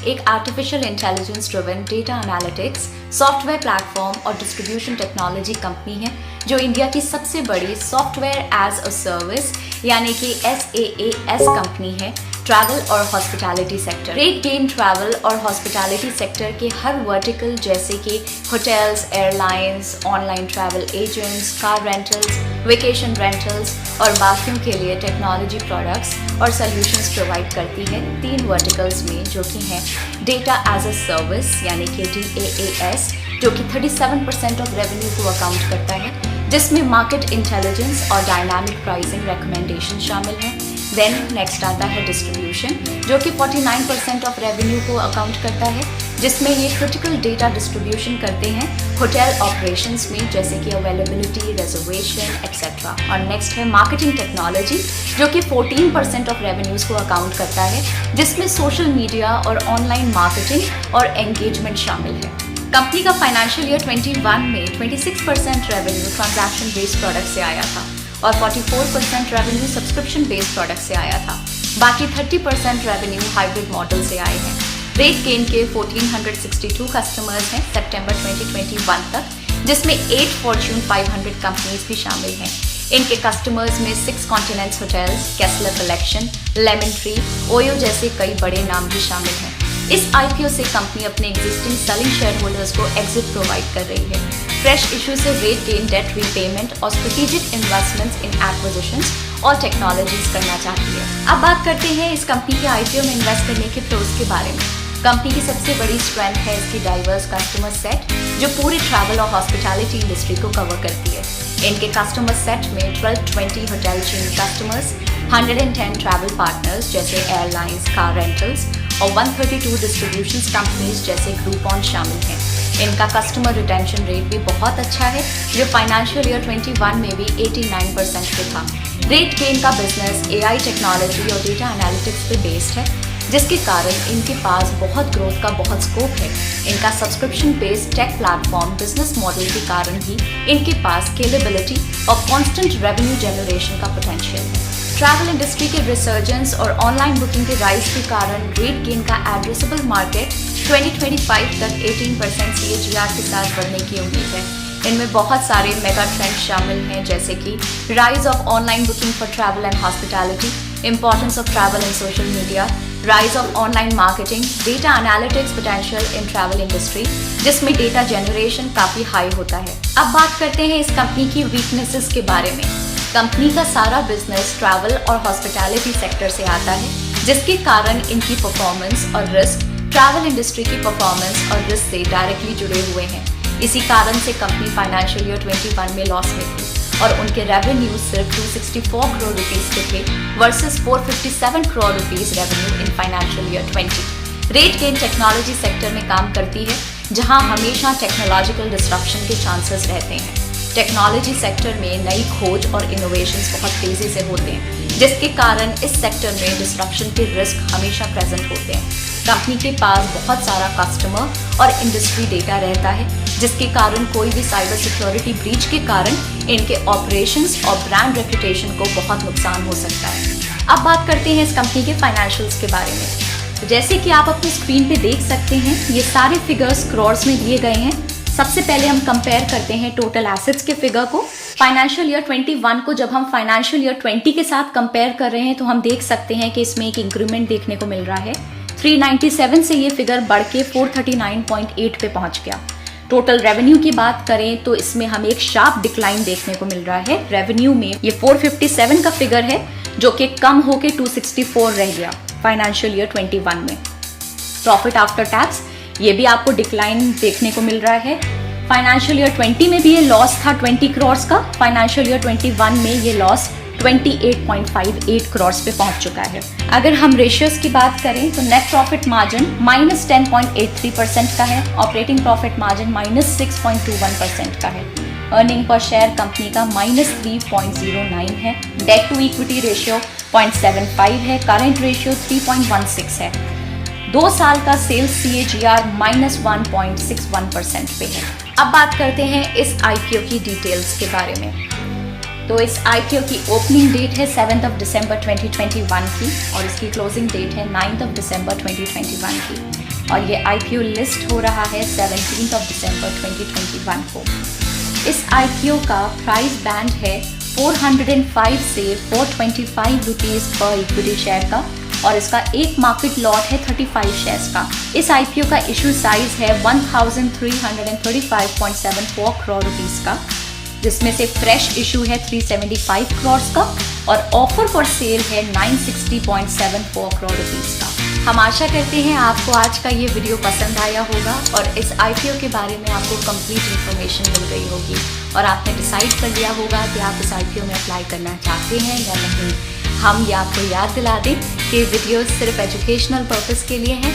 एक artificial intelligence driven data analytics software platform और distribution technology company है जो इंडिया की सबसे बड़ी सॉफ्टवेयर एज अ सर्विस यानी कि SaaS कंपनी है ट्रैवल और hospitality sector. Rate gain travel और हॉस्पिटैलिटी सेक्टर के हर वर्टिकल जैसे कि hotels, airlines, online travel agents, car rentals, vacation rentals और बाकियों के लिए टेक्नोलॉजी प्रोडक्ट्स और सॉल्यूशंस प्रोवाइड करती है 3 वर्टिकल्स में, जो कि हैं डेटा एज अ सर्विस यानी कि DaaS, जो कि 37% ऑफ रेवेन्यू को अकाउंट करता है, जिसमें मार्केट इंटेलिजेंस और डायनामिक प्राइसिंग रिकमेंडेशन शामिल है। देन नेक्स्ट आता है डिस्ट्रीब्यूशन, जो कि 49% ऑफ रेवेन्यू को अकाउंट करता है, जिसमें ये क्रिटिकल डेटा डिस्ट्रीब्यूशन करते हैं होटल ऑपरेशंस में, जैसे कि अवेलेबिलिटी, रिजर्वेशन एक्सेट्रा। और नेक्स्ट है मार्केटिंग टेक्नोलॉजी, जो कि 14% ऑफ रेवेन्यूज को अकाउंट करता है, जिसमें सोशल मीडिया और ऑनलाइन मार्केटिंग और एंगेजमेंट शामिल है। कंपनी का फाइनेंशियल ईयर 21 में 26% रेवेन्यू ट्रांजैक्शन बेस्ड प्रोडक्ट से आया था और 44% रेवेन्यू सब्सक्रिप्शन बेस्ड प्रोडक्ट से आया था। बाकी 30% रेवेन्यू हाइब्रिड मॉडल से आए हैं। रेट गेन के 1462 कस्टमर्स हैं सितंबर 2021 तक, जिसमें 8 फॉर्च्यून 500 कंपनीज भी शामिल हैं। इनके कस्टमर्स में 6 continents hotels, Kessler collection, Lemon Tree, OYO जैसे कई बड़े नाम भी शामिल हैं। इस IPO से कंपनी अपने एग्जिस्टिंग सेलिंग शेयर होल्डर्स को एग्जिट प्रोवाइड कर रही है। फ्रेश इशू से रेट गेन डेट रीपेमेंट और स्ट्रेटेजिक इन्वेस्टमेंट्स इन एक्विजिशंस और टेक्नोलॉजीज करना चाहती है। अब बात करते हैं इस कंपनी के IPO में इन्वेस्ट करने के प्रोस के बारे में। कंपनी की सबसे बड़ी स्ट्रेंथ है इसकी डाइवर्स कस्टमर सेट, जो पूरी ट्रैवल और हॉस्पिटैलिटी इंडस्ट्री को कवर करती है। इनके कस्टमर सेट में 1220 hotel chain customers, 110 travel partners जैसे एयरलाइंस, कार रेंटल्स और 132 डिस्ट्रीब्यूशन कंपनीज जैसे ग्रुपॉन शामिल हैं। इनका कस्टमर रिटेंशन रेट भी बहुत अच्छा है, जो फाइनेंशियल ईयर 21 में भी 89% पे था। रेट गेन का बिजनेस AI टेक्नोलॉजी और डेटा एनालिटिक्स पे बेस्ड है, जिसके कारण इनके पास बहुत ग्रोथ का बहुत स्कोप है। इनका subscription based take platform business model के कारण ही इनके पास स्केलेबिलिटी और कांस्टेंट रेवेन्यू जनरेशन का पोटेंशियल है। ट्रैवल इंडस्ट्री के रिसर्जेंस और ऑनलाइन बुकिंग के राइज के कारण रेट गेन का एड्रेसेबल मार्केट 2025 तक 18% CAGR के साथ बढ़ने की उम्मीद है। इनमें बहुत सारे मेगा ट्रेंड शामिल हैं, जैसे कि rise of online booking for travel and hospitality, importance of travel in social media, rise of online marketing, data analytics potential in travel industry, जिसमें डेटा जनरेशन काफी हाई होता है। अब बात करते हैं इस कंपनी की वीकनेसेस के बारे में। कंपनी का सारा बिजनेस ट्रैवल और हॉस्पिटैलिटी सेक्टर से आता है, जिसके कारण इनकी परफॉर्मेंस और रिस्क ट्रैवल इंडस्ट्री की परफॉर्मेंस और रिस्क से डायरेक्टली जुड़े हुए हैं। इसी कारण से कंपनी फाइनेंशियल ईयर 21 में लॉस में थी और उनके रेवेन्यू सिर्फ 264 करोड़ रुपीस के थे versus 457 crore rupees revenue in financial year 20। Rate gain technology sector में काम करती है, जहां हमेशा टेक्नोलॉजिकल डिस्ट्रप्शन के चांसेस रहते हैं। टेक्नोलॉजी सेक्टर में नई खोज और इनोवेशंस बहुत तेजी से होते हैं, जिसके कारण इस सेक्टर में डिस्ट्रप्शन के रिस्क हमेशा प्रेजेंट होते हैं। कंपनी के पास बहुत सारा कस्टमर और इंडस्ट्री डेटा रहता है, जिसके कारण कोई भी साइबर सिक्योरिटी ब्रीच के कारण इनके ऑपरेशंस और ब्रांड रेपुटेशन को बहुत नुकसान हो सकता है। अब बात करते हैं इस कंपनी के फाइनेंशियल्स के बारे में। तो जैसे कि आप अपनी स्क्रीन पे देख सकते हैं, ये सारे फिगर्स क्रॉर्स में दिए गए हैं। सबसे पहले हम कंपेयर करते हैं टोटल एसेट्स के फिगर को। फाइनेंशियल ईयर 21 को जब हम फाइनेंशियल ईयर 20 के साथ कंपेयर कर रहे हैं, तो हम देख सकते हैं कि इसमें एक इंक्रीमेंट देखने को मिल रहा है। 397 से ये फिगर बढ़ के 439.8 पे पहुंच गया। टोटल रेवेन्यू की बात करें तो इसमें हमें एक शार्प डिक्लाइन देखने को मिल रहा है। रेवेन्यू में ये 457 का फिगर है, जो कि कम होके 264 रह गया फाइनेंशियल ईयर 21 में। प्रॉफिट आफ्टर टैक्स ये भी आपको डिक्लाइन देखने को मिल रहा है। फाइनेंशियल ईयर 20 में भी ये लॉस था 20 करोड़ का, फाइनेंशियल ईयर 21 में ये लॉस 28.58 करोड़ पे पहुंच चुका है। अगर हम रेशियोज की बात करें तो नेट प्रॉफिट मार्जिन -10.83% का है, ऑपरेटिंग प्रॉफिट मार्जिन -6.21% का है, अर्निंग पर शेयर कंपनी का -3.09 है, डेट टू इक्विटी रेशियो 0.75 है, करंट रेशियो 3.16 है। 2 साल का सेल्स CAGR -1.61% पे है। अब बात करते हैं इस IPO की डिटेल्स के बारे में। तो इस IPO की ओपनिंग डेट है 7 दिसंबर 2021 की और इसकी क्लोजिंग डेट है 9 दिसंबर 2021 की। और ये IPO लिस्ट हो रहा है 17 दिसंबर 2021 को। इस IPO का प्राइस बैंड है 405 से 425 रुपीज़ पर इक्विटी शेयर का और इसका एक मार्केट लॉट है 35 शेयर्स का। इस IPO का इशू साइज है 1335.74 करोड़ रुपीज़ का, जिसमें से फ्रेश इशू है 375 करोड़ का और ऑफर फॉर सेल है 960.74 करोड़ रुपीज़ का। हम आशा करते हैं आपको आज का ये वीडियो पसंद आया होगा और इस IPO के बारे में आपको कंप्लीट इन्फॉर्मेशन मिल गई होगी और आपने डिसाइड कर लिया होगा कि आप इस IPO में अप्लाई करना चाहते हैं या नहीं। हम ये आपको याद दिला दें कि वीडियो सिर्फ एजुकेशनल पर्पस के लिए हैं